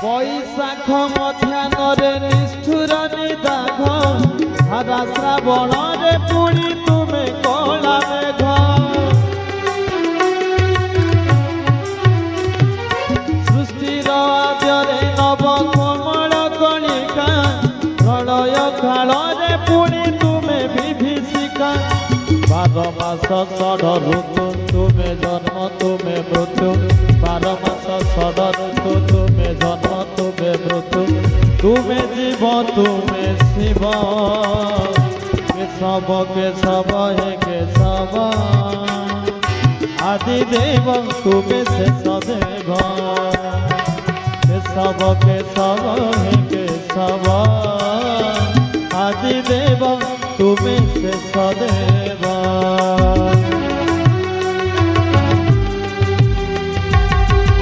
বৈশাখ মধ্যাহ্ନରେ নিষ্ঠুর নিদাঘ হারা শ্রাবণরে পুଣି তুমে কলা মেঘ সৃষ্টির আদ্ୟରେ নব কোমল কণিকা প্রলয় কাଳରେ পুଣି তুমে বিভীষিকা 12 মাস ষড় ঋতু তুমে জন্ম তুমে মৃত্যু 12 মাস ষড় ঋতু তুমে জন্ম তুমে মৃত্যু তুমে জীব তুমে শিব কেশব কেশব হে কেশব আদি দেব তুমে শেষ দেব কেশব কেশব হে কেশব আদি দেব তুমে শেষ দেব